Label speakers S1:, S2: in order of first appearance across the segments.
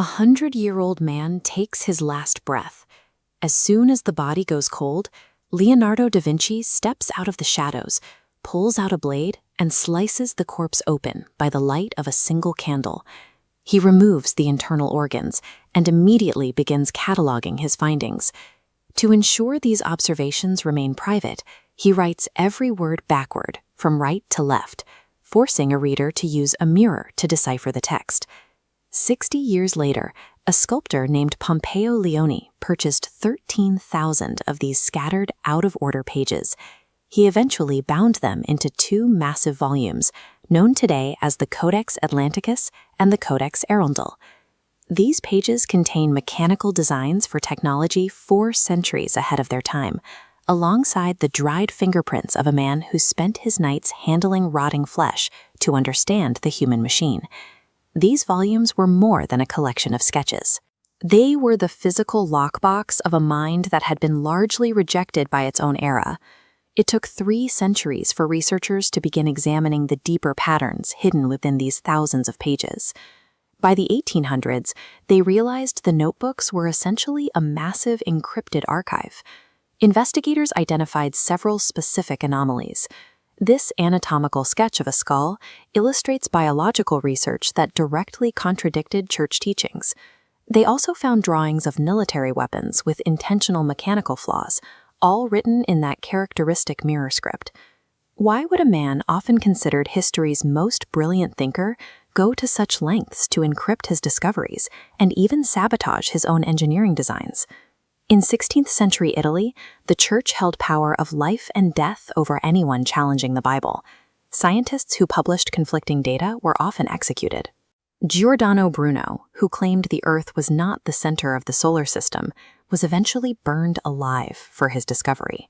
S1: 100-year-old man takes his last breath. As soon as the body goes cold, Leonardo da Vinci steps out of the shadows, pulls out a blade, and slices the corpse open by the light of a single candle. He removes the internal organs and immediately begins cataloging his findings. To ensure these observations remain private, he writes every word backward, from right to left, forcing a reader to use a mirror to decipher the text. 60 years later, a sculptor named Pompeo Leone purchased 13,000 of these scattered, out-of-order pages. He eventually bound them into two massive volumes, known today as the Codex Atlanticus and the Codex Arundel. These pages contain mechanical designs for technology 4 centuries ahead of their time, alongside the dried fingerprints of a man who spent his nights handling rotting flesh to understand the human machine. These volumes were more than a collection of sketches. They were the physical lockbox of a mind that had been largely rejected by its own era. It took 3 centuries for researchers to begin examining the deeper patterns hidden within these thousands of pages. By the 1800s, they realized the notebooks were essentially a massive encrypted archive. Investigators identified several specific anomalies. This anatomical sketch of a skull illustrates biological research that directly contradicted church teachings. They also found drawings of military weapons with intentional mechanical flaws, all written in that characteristic mirror script. Why would a man often considered history's most brilliant thinker go to such lengths to encrypt his discoveries and even sabotage his own engineering designs? In 16th century Italy, the church held power of life and death over anyone challenging the Bible. Scientists who published conflicting data were often executed. Giordano Bruno, who claimed the Earth was not the center of the solar system, was eventually burned alive for his discovery.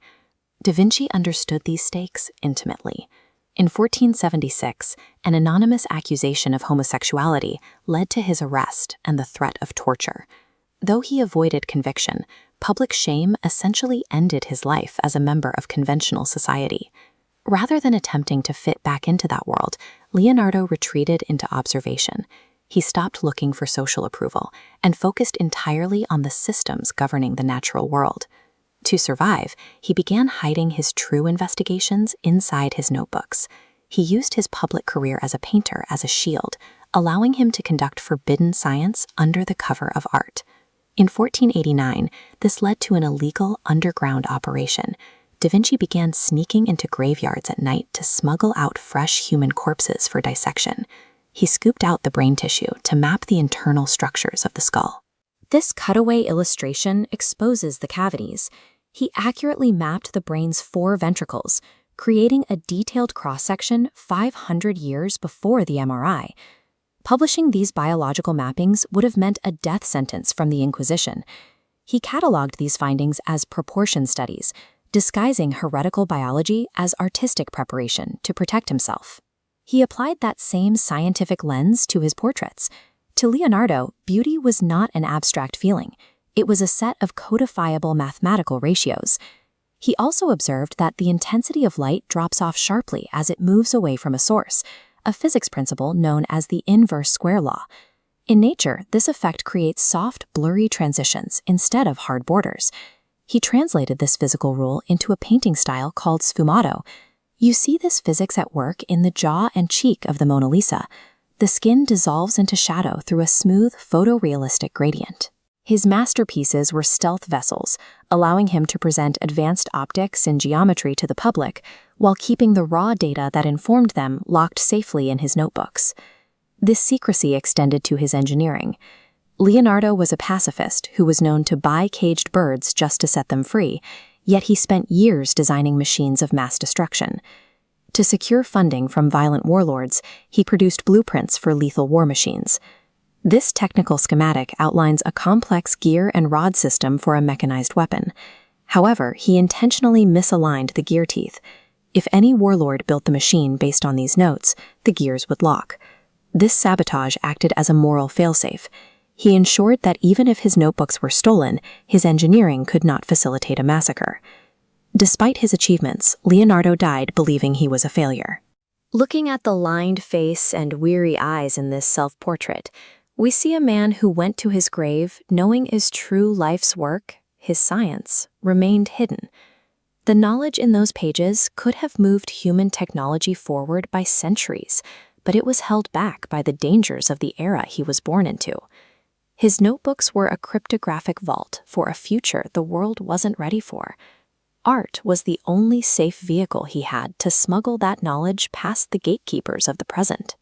S1: Da Vinci understood these stakes intimately. In 1476, an anonymous accusation of homosexuality led to his arrest and the threat of torture. Though he avoided conviction, public shame essentially ended his life as a member of conventional society. Rather than attempting to fit back into that world, Leonardo retreated into observation. He stopped looking for social approval and focused entirely on the systems governing the natural world. To survive, he began hiding his true investigations inside his notebooks. He used his public career as a painter as a shield, allowing him to conduct forbidden science under the cover of art. In 1489, this led to an illegal underground operation. Da Vinci began sneaking into graveyards at night to smuggle out fresh human corpses for dissection. He scooped out the brain tissue to map the internal structures of the skull. This cutaway illustration exposes the cavities. He accurately mapped the brain's 4 ventricles, creating a detailed cross-section 500 years before the MRI. Publishing these biological mappings would have meant a death sentence from the Inquisition. He cataloged these findings as proportion studies, disguising heretical biology as artistic preparation to protect himself. He applied that same scientific lens to his portraits. To Leonardo, beauty was not an abstract feeling. It was a set of codifiable mathematical ratios. He also observed that the intensity of light drops off sharply as it moves away from a source, a physics principle known as the inverse square law. In nature, this effect creates soft, blurry transitions instead of hard borders. He translated this physical rule into a painting style called sfumato. You see this physics at work in the jaw and cheek of the Mona Lisa. The skin dissolves into shadow through a smooth, photorealistic gradient. His masterpieces were stealth vessels, allowing him to present advanced optics and geometry to the public, while keeping the raw data that informed them locked safely in his notebooks. This secrecy extended to his engineering. Leonardo was a pacifist who was known to buy caged birds just to set them free, yet he spent years designing machines of mass destruction. To secure funding from violent warlords, he produced blueprints for lethal war machines. This technical schematic outlines a complex gear and rod system for a mechanized weapon. However, he intentionally misaligned the gear teeth. If any warlord built the machine based on these notes, the gears would lock. This sabotage acted as a moral failsafe. He ensured that even if his notebooks were stolen, his engineering could not facilitate a massacre. Despite his achievements, Leonardo died believing he was a failure. Looking at the lined face and weary eyes in this self-portrait, We see a man who went to his grave knowing his true life's work, his science, remained hidden. The knowledge in those pages could have moved human technology forward by centuries, but it was held back by the dangers of the era he was born into. His notebooks were a cryptographic vault for a future the world wasn't ready for. Art was the only safe vehicle he had to smuggle that knowledge past the gatekeepers of the present.